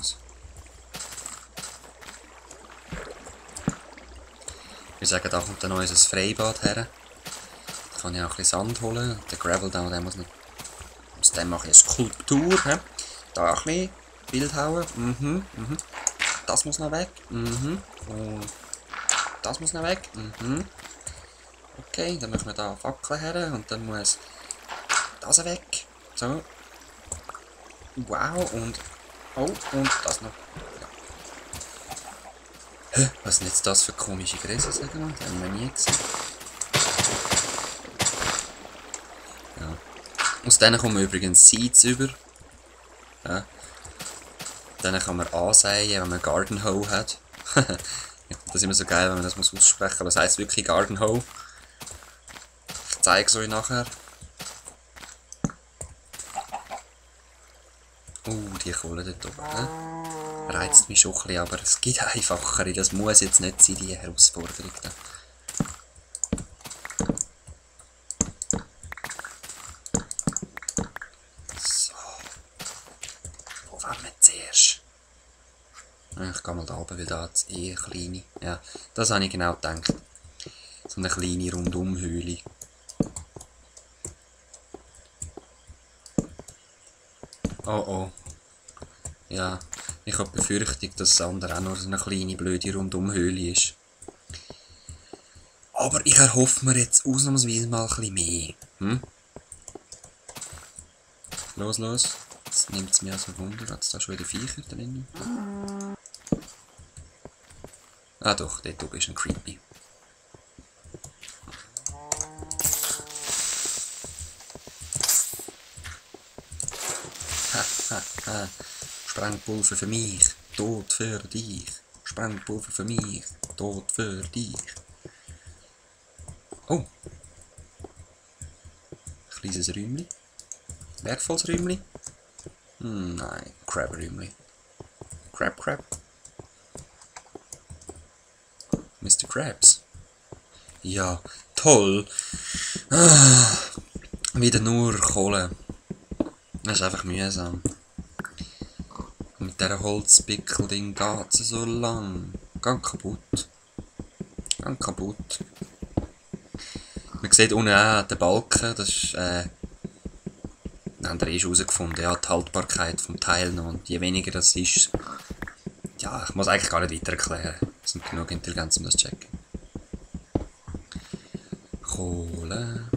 aus. Wir sagen, da kommt dann noch unser Freibad her. Da kann ich auch ein bisschen Sand holen. Der Gravel da, der muss nicht... Aus dem mache ich eine Skulptur. He? Da ein bisschen Bild hauen. Das muss noch weg. Und das muss noch weg. Okay, dann machen wir da Fackeln her. Und dann muss das weg. So. Wow. Und... Oh, und das noch. Hä? Was sind jetzt das für komische Gräser, sagen wir? Die haben wir nie gesehen. Ja. Aus denen kommen übrigens Seeds über. Ja. Denen kann man ansäen, wenn man Garden Hoe hat. Das ist immer so geil, wenn man das muss aussprechen. Aber das heisst wirklich Garden Hoe. Ich zeige es euch nachher. Die Kohle dort oben. Ne? Reizt mich schon ein bisschen, aber es gibt einfachere. Das muss jetzt nicht sein, die Herausforderung. Da. So. Wo wollen wir zuerst? Ich gehe mal da oben, weil da hat es eine kleine. Ja, das habe ich genau gedacht. So eine kleine Rundumhöhle. Oh oh. Ja, ich habe die Befürchtung, dass das andere auch noch so eine kleine, blöde Rundumhöhle ist. Aber ich erhoffe mir jetzt ausnahmsweise mal ein bisschen mehr. Los, los. Jetzt nimmt es mir also Wunder, hat es da schon wieder Viecher drin? Ah doch, dort oben ist ein Creepy. Ha. Sprengpulver für mich, Tod für dich. Sprengpulver für mich, Tod für dich. Oh. Kleines Räumchen. Wertvolles Räumchen. Nein, Crab-Räumchen. Crab. Mr. Krabs. Ja, toll. Wieder nur Kohle. Das ist einfach mühsam. Mit dieser Holzpickel-Ding geht es so lang. Gang kaputt. Man sieht unten auch den Balken, das ist, haben wir herausgefunden, ja, die Haltbarkeit vom Teil noch. Und je weniger das ist, ja, ich muss eigentlich gar nicht weiter erklären. Es sind genug Intelligenz, um das zu checken. Kohle.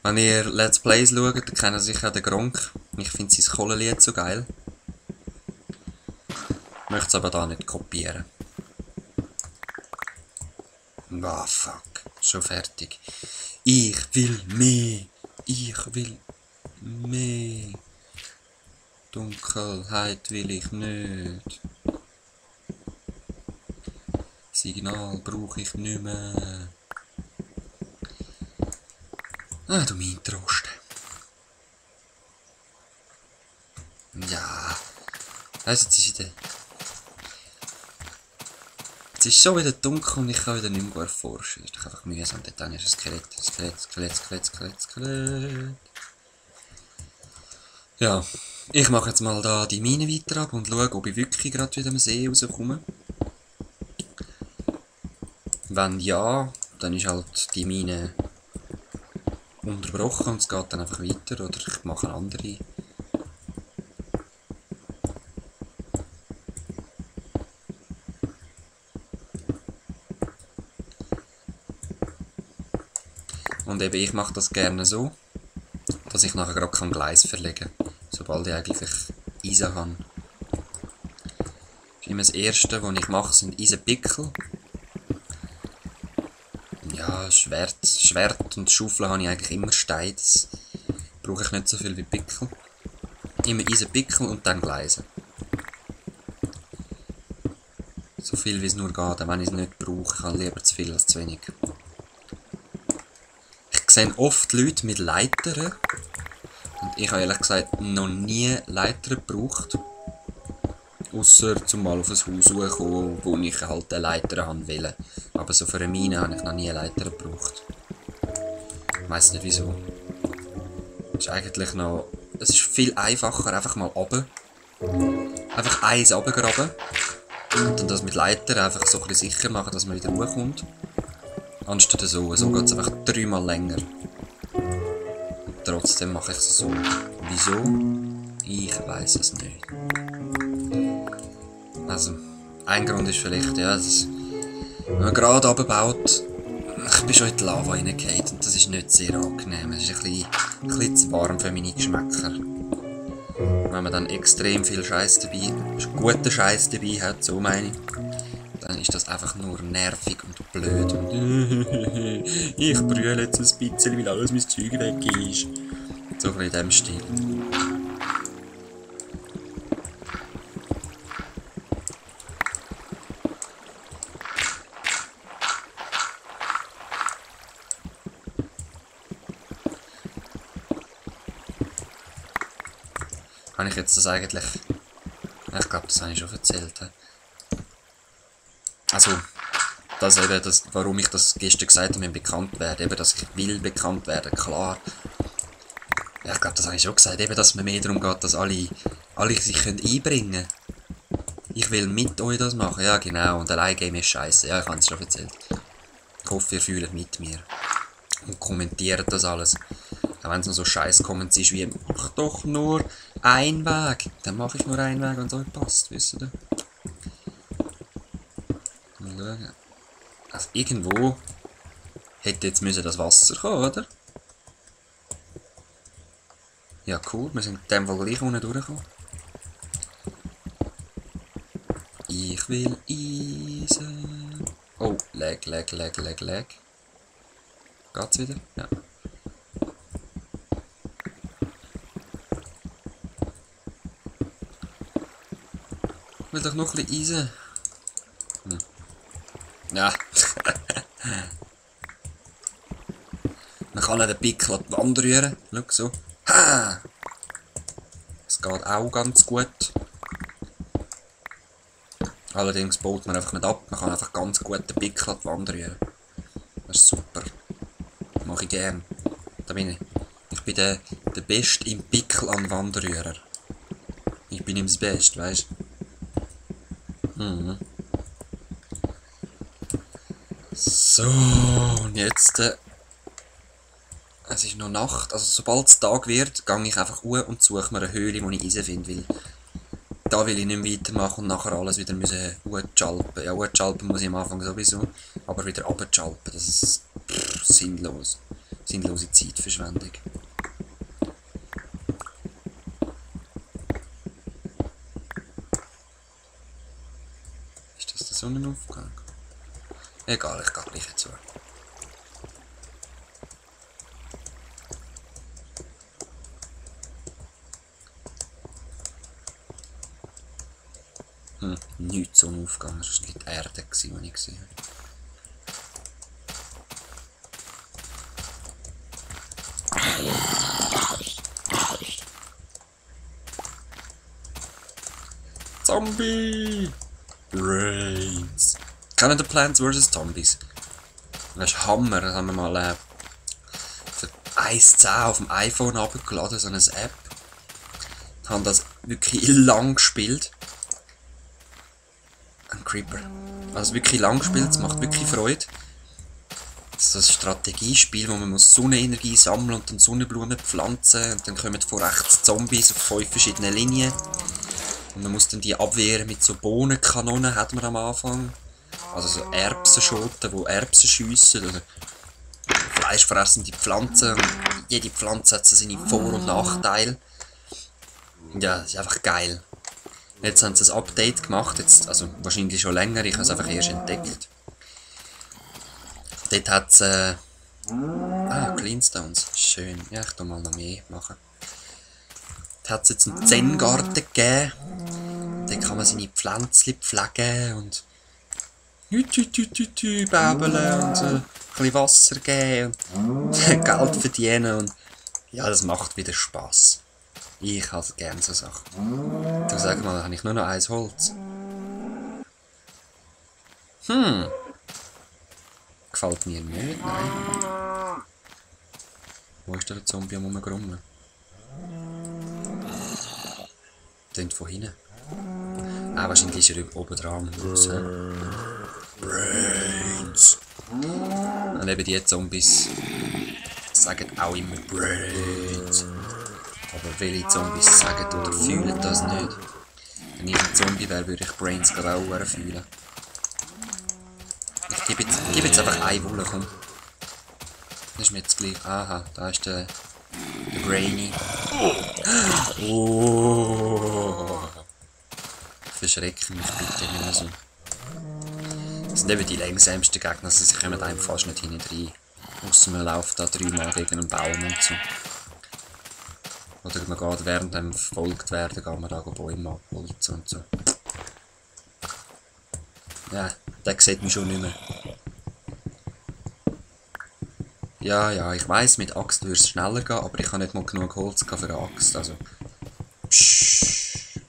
Wenn ihr Let's Plays schaut, dann kennt ihr sicher den Gronk. Ich finde sein Kohlenlied so geil. Ich möchte es aber da nicht kopieren. Ah, fuck. Schon fertig. Ich will mehr. Dunkelheit will ich nicht. Signal brauche ich nicht mehr. Ah, du mein Trost. Ja. Also jetzt ist schon wieder dunkel und ich kann wieder nicht mehr erforschen. Das ist doch einfach mühsam. Dort ist ein Skelett. Ja. Ich mache jetzt mal da die Mine weiter ab und schaue, ob ich wirklich gerade wieder am See rauskomme. Wenn ja, dann ist halt die Mine unterbrochen und es geht dann einfach weiter, oder ich mache eine andere. Und eben, ich mache das gerne so, dass ich nachher gerade kein Gleis verlegen kann, sobald ich eigentlich Eisen habe. Immer das erste, was ich mache, sind Eisenpickel. Ja, Schwert und Schaufel habe ich eigentlich immer Stein. Das brauche ich nicht so viel wie Pickel. Immer Eisenpickel und dann Gleise. So viel wie es nur geht. Und wenn ich es nicht brauche, kann ich lieber zu viel als zu wenig. Ich sehe oft Leute mit Leitern. Und ich habe ehrlich gesagt noch nie Leitern gebraucht. Ausser zum mal auf ein Haus suchen, wo ich halt eine Leiter haben will. Aber so für eine Mine habe ich noch nie eine Leiter gebraucht. Ich weiss nicht wieso. Es ist eigentlich noch... Es ist viel einfacher, einfach mal runter Einfach eins runtergraben. Und dann das mit Leiter einfach so ein bisschen sicher machen, dass man wieder hochkommt. Anstatt so. So geht es einfach 3-mal länger. Und trotzdem mache ich es so. Wieso? Ich weiß es nicht. Also, ein Grund ist vielleicht, ja, dass, wenn man gerade runterbaut, ich bin schon in die Lava reingefallen und das ist nicht sehr angenehm. Es ist ein bisschen zu warm für meine Geschmäcker. Wenn man dann extrem viel Scheiß dabei, guten Scheiß dabei hat, so meine ich, dann ist das einfach nur nervig und blöd. Und ich brülle jetzt ein bisschen, weil alles mein Zeug weg ist. So ein bisschen in diesem Stil. Habe ich jetzt das eigentlich... Ich glaube, das habe ich schon erzählt. Also, dass eben warum ich das gestern gesagt habe, bekannt werden. Eben, dass ich will bekannt werden, klar. Ja, ich glaube, das habe ich schon gesagt. Eben, dass es mir mehr darum geht, dass alle sich einbringen können. Ich will mit euch das machen. Ja, genau. Und allein Game ist scheiße. Ja, ich habe es schon erzählt. Ich hoffe, ihr fühlt mit mir. Und kommentiert das alles. Auch wenn es noch so scheiß Comments ist wie mach doch nur einen Weg. Dann mache ich nur einen Weg, wenn es euch passt, wisst ihr? Mal schauen. Also irgendwo hätte jetzt müssen das Wasser kommen, oder? Ja cool, wir sind in dem Fall gleich unten durchgekommen. Ich will Eisen. Oh, lag. Geht's wieder? Ja. Ich will doch noch ein bisschen Eisen. Ja. Man kann den Pickel an die Wand rühren. Schau so. Ha! Das geht auch ganz gut. Allerdings baut man einfach nicht ab. Man kann einfach ganz gut den Pickel an die Wand rühren. Das ist super. Das mache ich gern. Da bin ich. Ich bin der Beste im Pickel an Wandrührer. Ich bin ihm das Beste, weißt du? Mhm. So, und jetzt. Es ist noch Nacht. Also, sobald es Tag wird, gehe ich einfach hoch und suche mir eine Höhle, wo ich Eisen finde. Weil da will ich nicht mehr weitermachen und nachher alles wieder hochschalpen. Ja, hochschalpen muss ich am Anfang sowieso. Aber wieder runterschalpen, das ist sinnlos. Sinnlose Zeitverschwendung. Ist das der Sonnenaufgang? Egal, ich gehe gleich jetzt hoch. Nichts Sonnenaufgang, das war die Erde, die ich gesehen habe. Zombie! Brains! Kennen die Plants vs. Zombies? Das ist Hammer, das haben wir mal für 1.10 auf dem iPhone abgeladen, so eine App. Haben das wirklich lang gespielt. Ein Creeper. Also wirklich lang gespielt, es macht wirklich Freude. Das ist ein Strategiespiel, wo man muss Sonnenenergie sammeln und dann Sonnenblumen pflanzen und dann kommen von rechts Zombies auf 5 verschiedene Linien. Und man muss dann die abwehren mit so Bohnenkanonen, hat man am Anfang. Also so Erbsenschoten, die Erbsen schiessen oder fleischfressende Pflanzen. Und jede Pflanze hat so seine Vor- und Nachteile. Ja, das ist einfach geil. Jetzt haben sie ein Update gemacht, jetzt, also wahrscheinlich schon länger, ich habe es einfach erst entdeckt. Dort hat es Cleanstones, schön, ja ich tu mal noch mehr machen. Dort hat es jetzt einen Zen-Garten gegeben, dort kann man seine Pflänzchen pflegen und bäbeln und so ein bisschen Wasser geben und Geld verdienen und ja, das macht wieder Spass. Ich habe gerne so Sachen. Du sag mal, habe ich nur noch 1 Holz? Gefällt mir nicht, nein. Wo ist der Zombie am rumgrummeln? Tönt von hinten. Ah, wahrscheinlich ist er oben dran. Brains. Und eben die Zombies sagen auch immer Brains. Aber welche Zombies sagen oder fühlen das nicht? Wenn ich ein Zombie wäre, würde ich Brains gerade auch fühlen. Ich gebe jetzt einfach eine Wolle, komm. Das ist mir jetzt gleich. Aha, da ist der Brainy. Oh. Verschrecken mich bitte nicht mehr so. Das sind eben die langsamsten Gegner, also sie kommen einem fast nicht hinein. Ausser man läuft da 3-mal gegen einen Baum und so. Oder man geht während dem verfolgt werden, geht man da Bäume abholzen und so. Ja, der sieht mich schon nicht mehr. Ja, ich weiss, mit Axt würde es schneller gehen, aber ich habe nicht mal genug Holz für eine Axt, also... Pssch.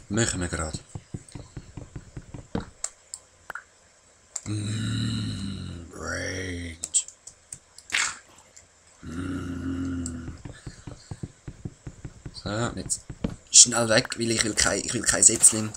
Machen wir gerade. Brains. So, jetzt schnell weg, weil ich will kein Setzling